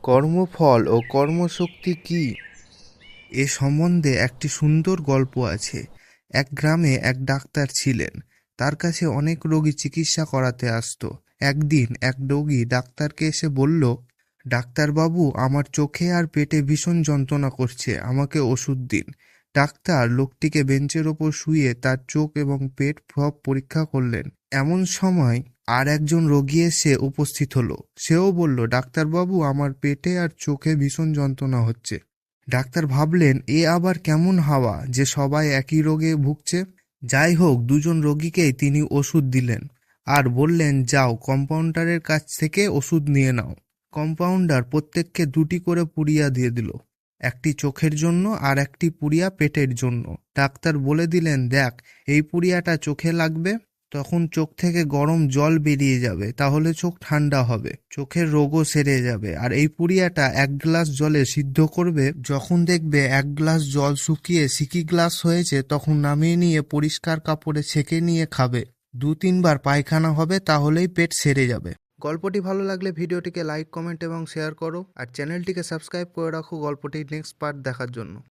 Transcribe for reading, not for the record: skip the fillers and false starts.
কর্মফল ও কর্মশক্তি কি? এ সম্বন্ধে একটি সুন্দর গল্প আছে। এক গ্রামে এক ডাক্তার ছিলেন। তার কাছে অনেক রোগী চিকিৎসা করাতে আসতো। একদিন এক রোগী ডাক্তারকে এসে বলল, ডাক্তারবাবু, আমার চোখে আর পেটে ভীষণ যন্ত্রণা করছে, আমাকে ওষুধ দিন। ডাক্তার লোকটিকে বেঞ্চের ওপর শুইয়ে তার চোখ এবং পেট সব পরীক্ষা করলেন। এমন সময় আর একজন রোগী এসে উপস্থিত হলো। সেও বলল, ডাক্তারবাবু, আমার পেটে আর চোখে ভীষণ যন্ত্রণা হচ্ছে। ডাক্তার ভাবলেন, এ আবার কেমন হাওয়া যে সবাই একই রোগে ভুগছে। যাই হোক, দুজন রোগীকেই তিনি ওষুধ দিলেন আর বললেন, যাও কম্পাউন্ডারের কাছ থেকে ওষুধ নিয়ে নাও। কম্পাউন্ডার প্রত্যেককে দুটি করে পুড়িয়া দিয়ে দিল, একটি চোখের জন্য আর একটি পুড়িয়া পেটের জন্য। ডাক্তার বলে দিলেন, দেখ, এই পুড়িয়াটা চোখে লাগবে, তখন চোখ থেকে গরম জল বেরিয়ে যাবে, তাহলে চোখ ঠান্ডা হবে, চোখের রোগও সেরে যাবে। আর এই পুড়িয়াটা 1 গ্লাস জলে সিদ্ধ করবে, যখন দেখবে 1 গ্লাস জল শুকিয়ে সিকি গ্লাস হয়েছে, তখন নামিয়ে নিয়ে পরিষ্কার কাপড়ে ছেঁকে নিয়ে খাবে। 2-3 বার পায়খানা হবে, তাহলেই পেট সেরে যাবে। গল্পটি ভালো লাগলে ভিডিওটিকে লাইক, কমেন্ট এবং শেয়ার করো, আর চ্যানেলটিকে সাবস্ক্রাইব করে রাখো গল্পটির নেক্সট পার্ট দেখার জন্য।